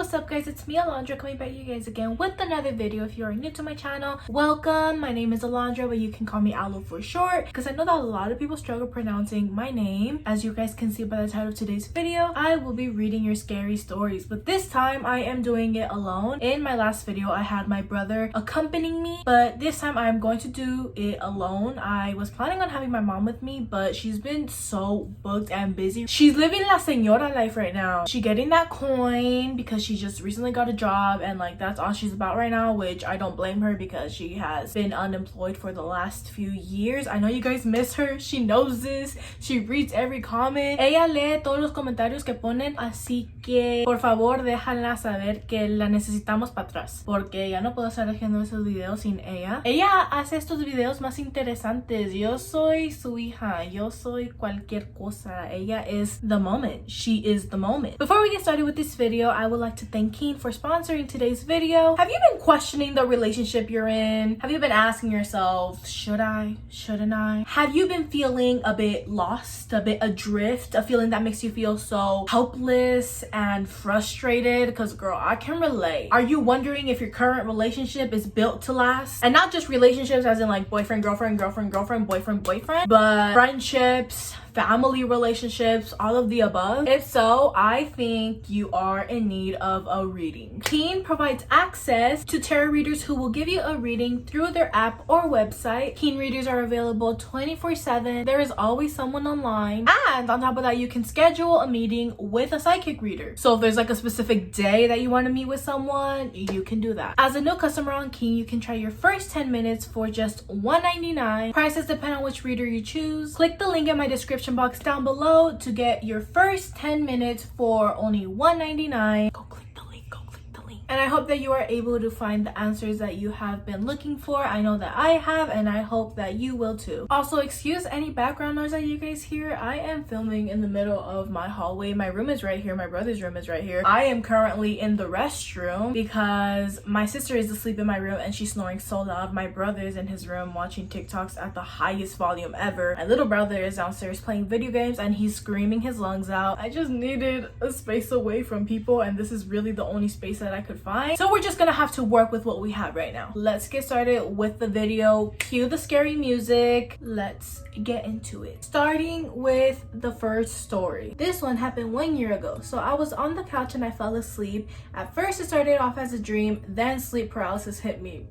what's up guys, it's me Alondra coming back to you guys again with another video. If you are new to my channel, welcome. My name is Alondra, but you can call me Alo for short because I know that a lot of people struggle pronouncing my name. As you guys can see by the title of today's video, I will be reading your scary stories, but this time I am doing it alone. In my last video I had my brother accompanying me, but this time I am going to do it alone. I was planning on having my mom with me, but she's been so booked and busy. She's living la señora life right now. She getting that coin because she just recently got a job, and like that's all she's about right now, which I don't blame her because she has been unemployed for the last few years. I know you guys miss her. She knows this. She reads every comment. Ella lee todos los comentarios que ponen, así que por favor déjala saber que la necesitamos para atrás porque ya no puedo estar haciendo esos videos sin ella. Ella hace estos videos más interesantes. Yo soy su hija. Yo soy cualquier cosa. Ella is the moment. She is the moment. Before we get started with this video, I would like to thank Keen for sponsoring today's video. Have you been questioning the relationship you're in? Have you been asking yourself, should I? Shouldn't I? Have you been feeling a bit lost, a bit adrift, a feeling that makes you feel so helpless and frustrated? Because girl, I can relate. Are you wondering if your current relationship is built to last? And not just relationships as in like boyfriend, girlfriend, girlfriend, girlfriend, boyfriend, boyfriend, but friendships, family relationships, all of the above. If so, I think you are in need of a reading. Keen provides access to tarot readers who will give you a reading through their app or website. Keen readers are available 24/7. There is always someone online, and on top of that you can schedule a meeting with a psychic reader. So if there's like a specific day that you want to meet with someone, you can do that. As a new customer on Keen, you can try your first 10 minutes for just $1.99. Prices depend on which reader you choose. Click the link in my description box down below to get your first 10 minutes for only $1.99. Go click the link, go click the link. And I hope that you are able to find the answers that you have been looking for. I know that I have, and I hope that you will too. Also, excuse any background noise that you guys hear. I am filming in the middle of my hallway. My room is right here. My brother's room is right here. I am currently in the restroom because my sister is asleep in my room and she's snoring so loud. My brother is in his room watching TikToks at the highest volume ever. My little brother is downstairs playing video games and he's screaming his lungs out. I just needed a space away from people, and this is really the only space that I could find. So we're just gonna have to work with what we have right now. Let's get started with the video. Cue the scary music. Let's get into it. Starting with the first story. This one happened 1 year ago. So I was on the couch and I fell asleep. At first it started off as a dream, then sleep paralysis hit me.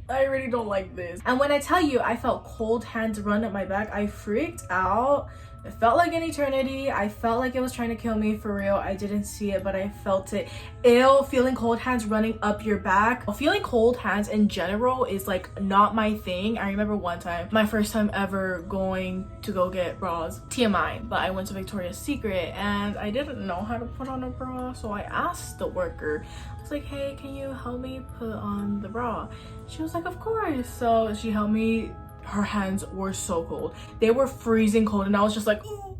I really don't like this. And when I tell you I felt cold hands run up my back, I freaked out. It felt like an eternity. I felt like it was trying to kill me for real. I didn't see it, but I felt it. Ew, feeling cold hands running up your back. Feeling cold hands in general is like not my thing. I remember one time, my first time ever going to go get bras. TMI, but I went to Victoria's Secret and I didn't know how to put on a bra. So I asked the worker, I was like, hey, can you help me put on the bra? She was like, of course. So she helped me. Her hands were so cold. They were freezing cold, and I was just like, oh,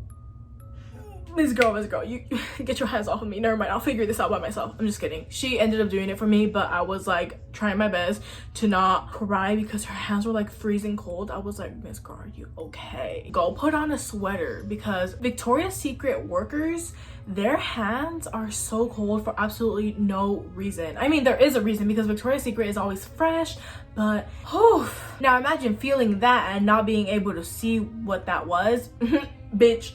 Miss girl, you get your hands off of me. Never mind, I'll figure this out by myself. I'm just kidding. She ended up doing it for me, but I was like trying my best to not cry because her hands were like freezing cold. I was like, Miss girl, are you okay? Go put on a sweater, because Victoria's Secret workers, their hands are so cold for absolutely no reason. I mean, there is a reason because Victoria's Secret is always fresh, but now imagine feeling that and not being able to see what that was. Bitch,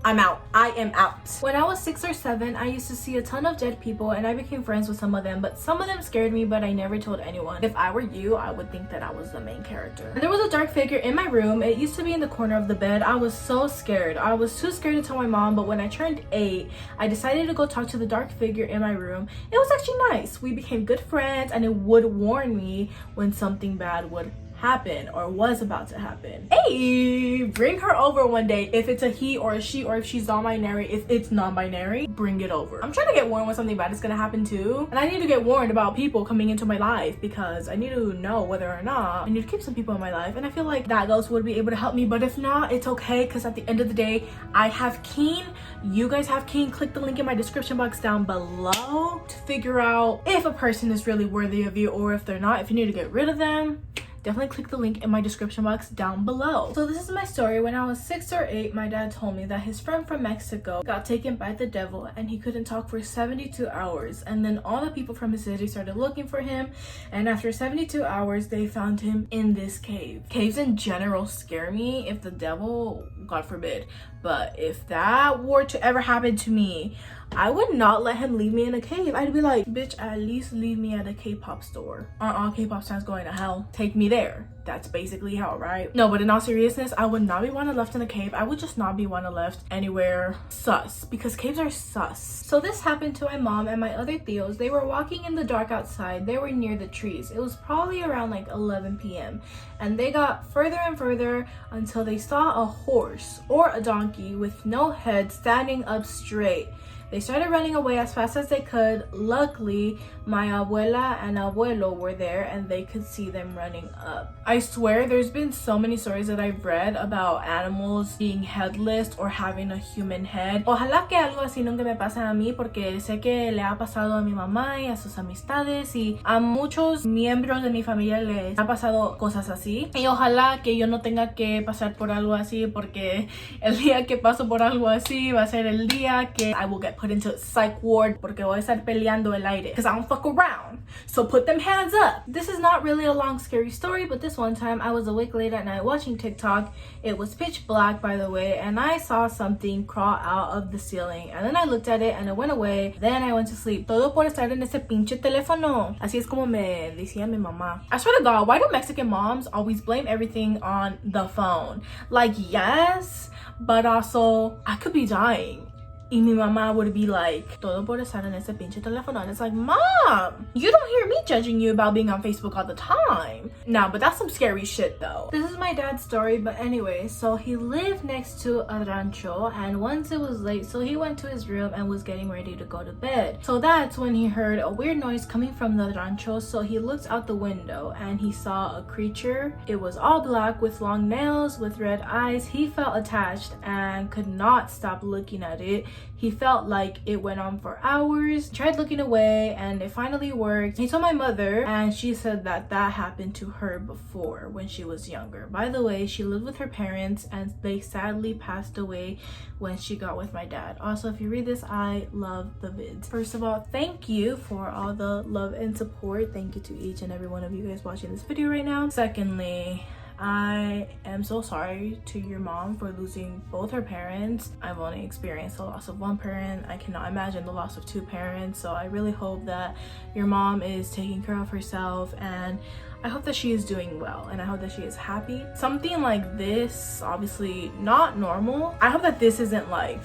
I'm out. I am out. When I was 6 or 7, I used to see a ton of dead people and I became friends with some of them, but some of them scared me, but I never told anyone. If I were you, I would think that I was the main character. There was a dark figure in my room. It used to be in the corner of the bed. I was so scared. I was too scared to tell my mom, but when I turned 8, I decided to go talk to the dark figure in my room. It was actually nice. We became good friends and it would warn me when something bad would happen or was about to happen. Hey, bring her over one day. If it's a he or a she, or if she's non-binary, if it's non-binary, bring it over. I'm trying to get warned when something bad is gonna happen too, and I need to get warned about people coming into my life because I need to know whether or not I need to keep some people in my life, and I feel like that ghost would be able to help me. But if not, it's okay, because at the end of the day I have Keen. You guys have Keen. Click the link in my description box down below to figure out if a person is really worthy of you or if they're not. If you need to get rid of them, definitely click the link in my description box down below. So this is my story. When I was 6 or 8, my dad told me that his friend from Mexico got taken by the devil and he couldn't talk for 72 hours. And then all the people from his city started looking for him, and after 72 hours they found him in this cave. Caves in general scare me. If the devil, God forbid, but if that were to ever happen to me, I would not let him leave me in a cave. I'd be like, bitch, at least leave me at a K-pop store. K-pop stands going to hell. Take me there. That's basically how, right? No, but in all seriousness, I would not be one left in a cave. I would just not be one left anywhere sus, because caves are sus. So this happened to my mom and my other tios. They were walking in the dark outside. They were near the trees. It was probably around like 11 p.m. and they got further and further until they saw a horse or a donkey with no head standing up straight. They started running away as fast as they could. Luckily, my abuela and abuelo were there and they could see them running up. I swear there's been so many stories that I've read about animals being headless or having a human head. Ojalá que algo así nunca me pase a mí, porque sé que le ha pasado a mi mamá y a sus amistades y a muchos miembros de mi familia les ha pasado cosas así. Y ojalá que yo no tenga que pasar por algo así, porque el día que paso por algo así va a ser el día que I will get put into psych ward, porque voy a estar peleando el aire, because I don't fuck around. So put them hands up. This is not really a long scary story, but this one time I was awake late at night watching TikTok. It was pitch black, by the way, and I saw something crawl out of the ceiling, and then I looked at it and it went away. Then I went to sleep. Todo por estar en ese pinche teléfono. Así es como me decía mi mamá. I swear to God, why do Mexican moms always blame everything on the phone? Like, yes, but also I could be dying. Y mi mamá would be like, todo por estar en ese pinche teléfono. And it's like, Mom, you don't hear me judging you about being on Facebook all the time. No, but that's some scary shit though. This is my dad's story, but anyway, so he lived next to a rancho, and once it was late, so he went to his room and was getting ready to go to bed. So that's when he heard a weird noise coming from the rancho, so he looked out the window and he saw a creature. It was all black with long nails, with red eyes. He felt attached and could not stop looking at it. He felt like it went on for hours, tried looking away, and it finally worked. He told my mother, and she said that that happened to her before when she was younger. By the way, she lived with her parents and they sadly passed away when she got with my dad. Also, if you read this, I love the vids. First of all, thank you for all the love and support. Thank you to each and every one of you guys watching this video right now. Secondly, I am so sorry to your mom for losing both her parents. I've only experienced the loss of one parent. I cannot imagine the loss of two parents. So I really hope that your mom is taking care of herself, and I hope that she is doing well, and I hope that she is happy. Something like this, obviously not normal. I hope that this isn't like,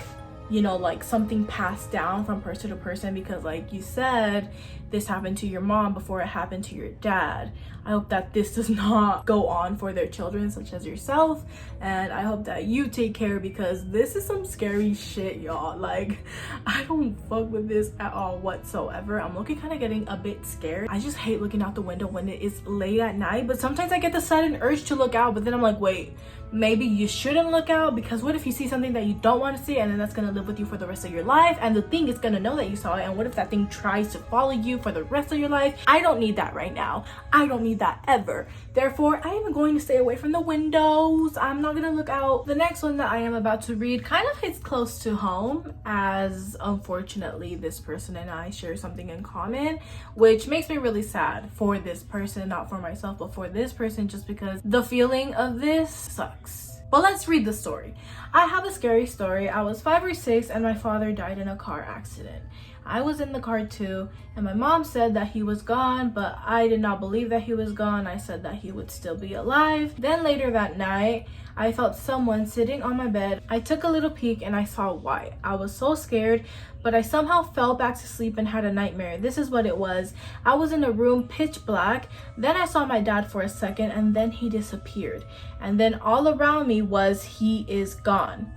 you know, like something passed down from person to person, because like you said, this happened to your mom before it happened to your dad. I hope that this does not go on for their children, such as yourself, and I hope that you take care, because this is some scary shit, y'all. Like, I don't fuck with this at all whatsoever. I'm looking kind of getting a bit scared. I just hate looking out the window when it is late at night, but sometimes I get the sudden urge to look out, but then I'm like, wait, maybe you shouldn't look out, because what if you see something that you don't want to see, and then that's gonna live with you for the rest of your life, and the thing is gonna know that you saw it, and what if that thing tries to follow you for the rest of your life? I don't need that right now. I don't need that ever. Therefore, I am going to stay away from the windows. I'm not gonna look out. The next one that I am about to read kind of hits close to home, as unfortunately this person and I share something in common, which makes me really sad for this person, not for myself, but for this person, just because the feeling of this sucks. But let's read the story. I have a scary story. I was 5 or 6 and my father died in a car accident. I was in the car too, and my mom said that he was gone, but I did not believe that he was gone. I said that he would still be alive. Then later that night, I felt someone sitting on my bed. I took a little peek and I saw white. I was so scared, but I somehow fell back to sleep and had a nightmare. This is what it was. I was in a room pitch black. Then I saw my dad for a second, and then he disappeared. And then all around me was "he is gone."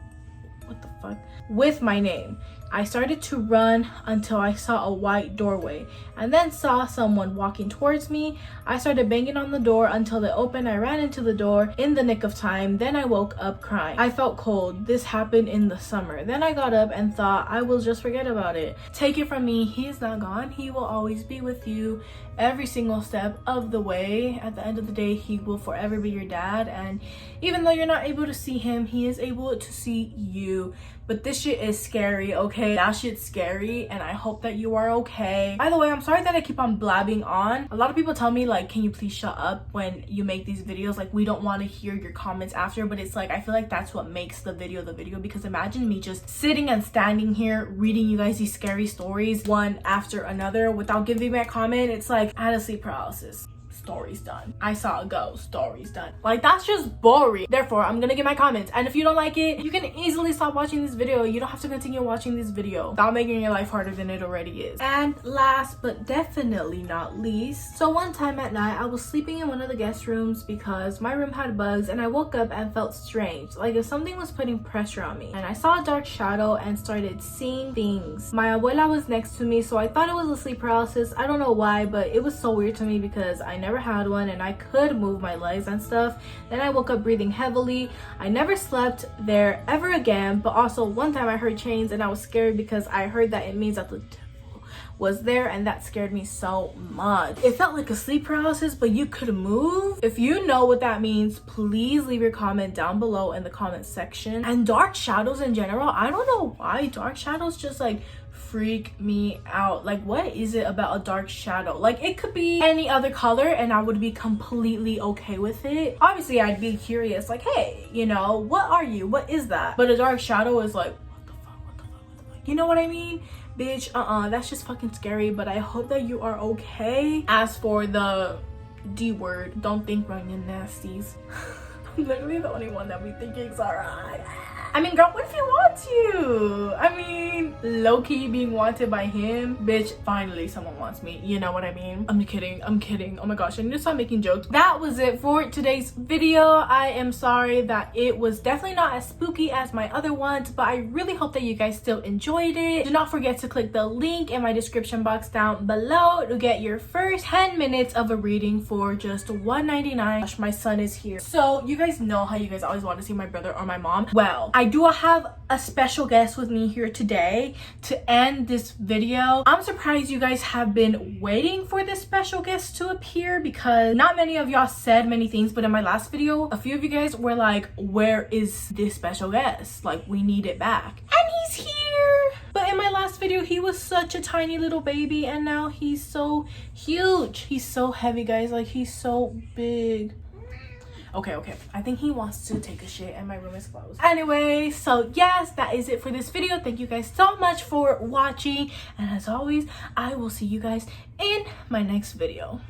What the fuck? With my name. I started to run until I saw a white doorway and then saw someone walking towards me. I started banging on the door until it opened. I ran into the door in the nick of time. Then I woke up crying. I felt cold. This happened in the summer. Then I got up and thought I will just forget about it. Take it from me, he is not gone. He will always be with you every single step of the way. At the end of the day, he will forever be your dad, and even though you're not able to see him, he is able to see you. But this shit is scary, okay? That shit's scary, and I hope that you are okay. By the way, I'm sorry that I keep on blabbing on. A lot of people tell me, like, can you please shut up when you make these videos? Like, we don't want to hear your comments after, but it's like, I feel like that's what makes the video, because imagine me just sitting and standing here reading you guys these scary stories one after another without giving me a comment. It's like, I had a sleep paralysis. Story's done. I saw a ghost. Story's done. Like, that's just boring. Therefore, I'm gonna give my comments, and if you don't like it, you can easily stop watching this video. You don't have to continue watching this video without making your life harder than it already is. And last but definitely not least, so one time at night I was sleeping in one of the guest rooms because my room had bugs, and I woke up and felt strange, like if something was putting pressure on me, and I saw a dark shadow and started seeing things. My abuela was next to me, so I thought it was a sleep paralysis. I don't know why, but it was so weird to me because I never had one and I could move my legs and stuff. Then I woke up breathing heavily. I never slept there ever again, but also one time I heard chains and I was scared because I heard that it means that the devil was there, and that scared me so much. It felt like a sleep paralysis, but you could move. If you know what that means, please leave your comment down below in the comment section. And dark shadows in general, I don't know why dark shadows just like freak me out. Like, what is it about a dark shadow? Like, it could be any other color and I would be completely okay with it. Obviously I'd be curious, like, hey, you know, what are you, what is that? But a dark shadow is like, what the fuck, you know what I mean? Bitch, that's just fucking scary. But I hope that you are okay. As for the D word, don't think wrong, you nasties. I'm literally the only one that be thinking it's alright. I mean, girl, what if you want to? I mean, low-key being wanted by him. Bitch, finally someone wants me. You know what I mean? I'm kidding. Oh my gosh, I need to stop making jokes. That was it for today's video. I am sorry that it was definitely not as spooky as my other ones, but I really hope that you guys still enjoyed it. Do not forget to click the link in my description box down below to get your first 10 minutes of a reading for just $1.99. Gosh, my son is here. So you guys know how you guys always want to see my brother or my mom. Well, I do have a special guest with me here today to end this video. I'm surprised you guys have been waiting for this special guest to appear because not many of y'all said many things, but in my last video, a few of you guys were like, where is this special guest? Like, we need it back. And he's here. But in my last video, he was such a tiny little baby, and now he's so huge. He's so heavy, guys. Like, he's so big. Okay, I think he wants to take a shit and my room is closed. Anyway, so yes, that is it for this video. Thank you guys so much for watching, and as always, I will see you guys in my next video.